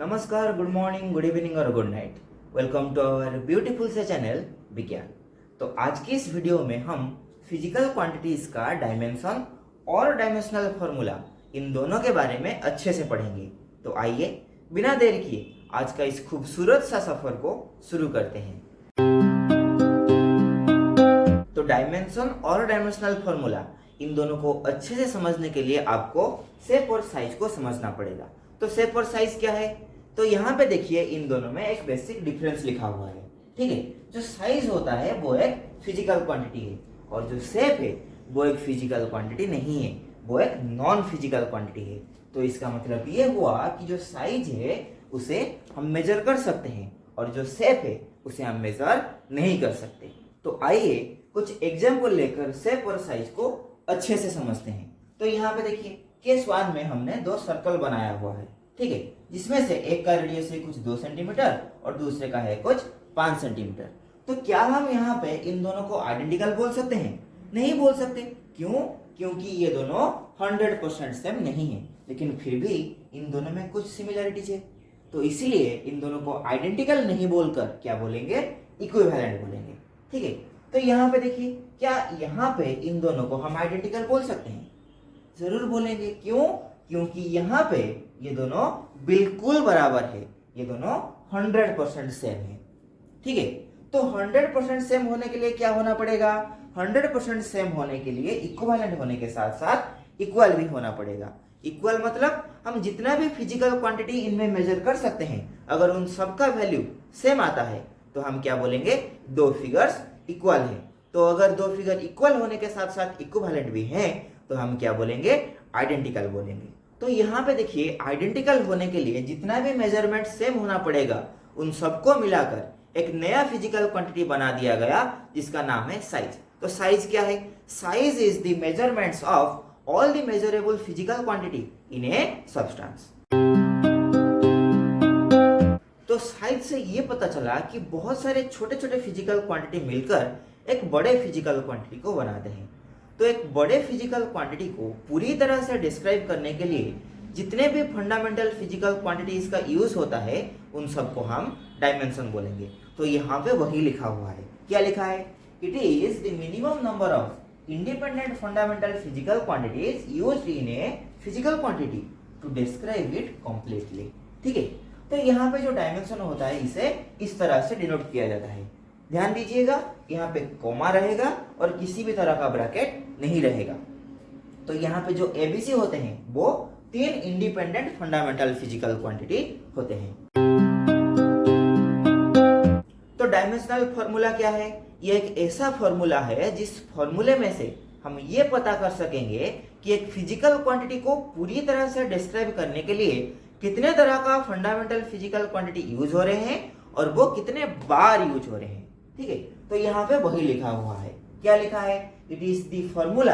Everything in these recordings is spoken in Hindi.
नमस्कार, गुड मॉर्निंग, गुड इवनिंग और good night. Welcome to our beautiful से चैनल विज्ञान। तो आज की इस वीडियो में हम फिजिकल क्वांटिटीज का डायमेंशन और डायमेंशनल फॉर्मूला इन दोनों के बारे में अच्छे से पढ़ेंगे। तो आइए बिना देर किए आज का इस खूबसूरत सा सफर को शुरू करते हैं। तो डायमेंशन और डायमेंशनल फॉर्मूला इन दोनों को अच्छे से समझने के लिए आपको शेप और साइज को समझना पड़ेगा। तो शेप और साइज क्या है? तो यहाँ पे देखिए इन दोनों में एक बेसिक डिफरेंस लिखा हुआ है। ठीक है, जो साइज होता है वो एक फिजिकल क्वांटिटी है और जो शेप है वो एक फिजिकल क्वांटिटी नहीं है, वो एक नॉन फिजिकल क्वांटिटी है। तो इसका मतलब ये हुआ कि जो साइज है उसे हम मेजर कर सकते हैं और जो शेप है उसे हम मेजर नहीं कर सकते। तो आइए कुछ एग्जाम्पल लेकर शेप और साइज को अच्छे से समझते हैं। तो यहाँ पे देखिए केस 1 में हमने दो सर्कल बनाया हुआ है, ठीक है, जिसमें से एक का रेडियस है कुछ 2 सेंटीमीटर और दूसरे का है कुछ 5 सेंटीमीटर। तो क्या हम यहाँ पे इन दोनों को आइडेंटिकल बोल सकते हैं? नहीं बोल सकते। क्यों? क्योंकि ये दोनों 100% सेम नहीं है, लेकिन फिर भी इन दोनों में कुछ सिमिलरिटीज है। तो इसीलिए इन दोनों को आइडेंटिकल नहीं बोलकर क्या बोलेंगे? इक्विवेलेंट बोलेंगे। ठीक है, तो यहाँ पे देखिए, क्या यहाँ पे इन दोनों को हम आइडेंटिकल बोल सकते हैं? जरूर बोलेंगे। क्यों? क्योंकि यहाँ पे ये दोनों बिल्कुल बराबर है, ये दोनों 100% सेम है। ठीक है, तो 100% सेम होने के लिए क्या होना पड़ेगा? 100% सेम होने के लिए इक्विवेलेंट होने के साथ साथ इक्वल भी होना पड़ेगा। इक्वल मतलब हम जितना भी फिजिकल क्वांटिटी इनमें मेजर कर सकते हैं, अगर उन सबका वैल्यू सेम आता है तो हम क्या बोलेंगे? दो फिगर्स इक्वल है। तो अगर दो फिगर इक्वल होने के साथ साथ इक्विवेलेंट भी हैं तो हम क्या बोलेंगे? आइडेंटिकल बोलेंगे। तो यहाँ पे देखिए आइडेंटिकल होने के लिए जितना भी मेजरमेंट सेम होना पड़ेगा उन सबको मिलाकर एक नया फिजिकल क्वांटिटी बना दिया गया जिसका नाम है साइज। तो साइज क्या है? Size is the measurements of all the measurable physical quantity in a substance. तो साइज से ये पता चला कि बहुत सारे छोटे छोटे फिजिकल क्वांटिटी मिलकर एक बड़े फिजिकल क्वांटिटी को बनाते हैं। तो एक बड़े फिजिकल क्वांटिटी को पूरी तरह से डिस्क्राइब करने के लिए जितने भी फंडामेंटल फिजिकल क्वांटिटीज का यूज होता है उन सबको हम डायमेंशन बोलेंगे। तो यहाँ पे वही लिखा हुआ है। क्या लिखा है? It is the minimum number of independent fundamental physical quantities used in a physical quantity to describe it completely. ठीक है, तो यहाँ पे जो डायमेंशन होता है इसे इस तरह से डिनोट किया जाता है। ध्यान दीजिएगा, यहाँ पे कोमा रहेगा और किसी भी तरह का ब्रैकेट नहीं रहेगा। तो यहाँ पे जो एबीसी होते हैं वो 3 इंडिपेंडेंट फंडामेंटल फिजिकल क्वांटिटी होते हैं। तो डायमेंशनल फॉर्मूला क्या है? ये एक ऐसा फॉर्मूला है जिस फॉर्मूले में से हम ये पता कर सकेंगे कि एक फिजिकल क्वांटिटी को पूरी तरह से डिस्क्राइब करने के लिए कितने तरह का फंडामेंटल फिजिकल क्वांटिटी यूज हो रहे हैं और वो कितने बार यूज हो रहे हैं। ठीक है, तो यहाँ पे वही लिखा हुआ है। क्या लिखा है? It is the formula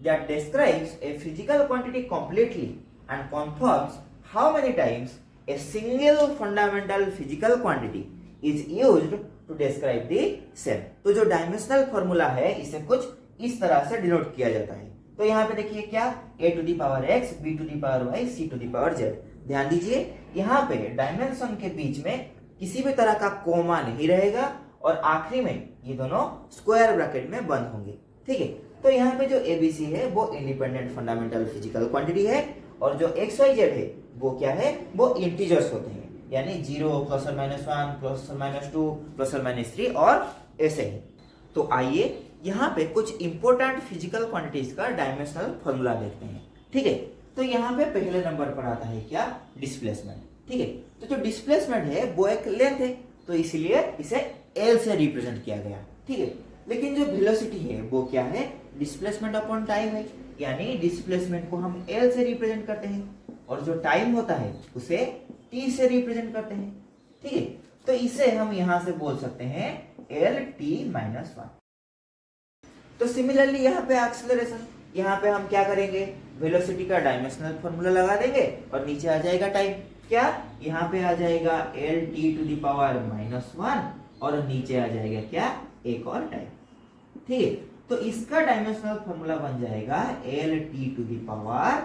that describes a physical quantity completely and confirms how many times a single fundamental physical quantity is used to describe the same. तो जो डायमेंशनल फॉर्मूला है इसे कुछ इस तरह से डिनोट किया जाता है। तो यहाँ पे देखिए क्या? a to the power x, b to the power y, c to the power z। ध्यान दीजिए, यहाँ पे डायमेंशन के बीच में किसी भी तरह का कोमा नहीं रहेगा और आखिरी में ये दोनों स्क्वायर ब्रैकेट में बंद होंगे। ठीक है, तो यहाँ पे जो एबीसी है वो इंडिपेंडेंट फंडामेंटल फिजिकल क्वांटिटी है और जो एक्स वाई जेड है वो क्या है? वो इंटीजर्स होते हैं, यानी 0 +or -1 +or -2 +or -3 और ऐसे ही। तो आइए यहाँ पे कुछ इंपॉर्टेंट फिजिकल क्वांटिटीज का डायमेंशनल फॉर्मूला देखते हैं। ठीक है, तो यहाँ पे पहले नंबर पर आता है क्या? डिस्प्लेसमेंट। ठीक है, तो जो डिस्प्लेसमेंट है वो एक लेंथ है, तो इसीलिए इसे एल से रिप्रेजेंट किया गया। ठीक है, लेकिन जो वेलोसिटी है वो क्या है? डिस्प्लेसमेंट अपॉन टाइम है, यानी डिस्प्लेसमेंट को हम एल से रिप्रेजेंट करते हैं और जो टाइम होता है उसे टी से रिप्रेजेंट करते हैं। ठीक है, तो इसे हम यहां से बोल सकते हैं एल टी -1। तो सिमिलरली यहाँ पे एक्सेलरेशन, यहाँ पे हम क्या करेंगे? वेलोसिटी का डायमेंशनल फॉर्मूला लगा देंगे और नीचे आ जाएगा टाइम। क्या? यहाँ पे आ जाएगा L T to the power -1 और नीचे आ जाएगा क्या? एक और टाइम। ठीक है, तो इसका डायमेंशनल फॉर्मूला बन जाएगा L T to the power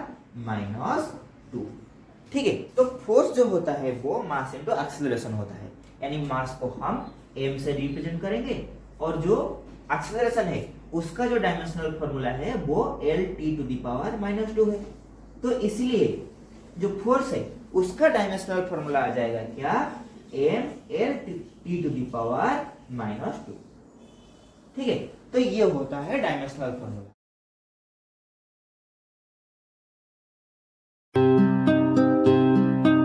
-2। ठीक है, तो फोर्स जो होता है वो मास इनटू एक्सेलरेशन होता है, यानी मास को हम m से रिप्रेजेंट करेंगे और जो एक्सेलरेशन है उसका जो डायमेंशनल फॉर्मूला है वो L(t⁻⁻2) है। तो इसलिए जो फोर्स है उसका डायमेंशनल फॉर्मूला आ जाएगा क्या, mL(t⁻⁻2). ठीक है, तो ये होता है डायमेंशनल फॉर्मूला।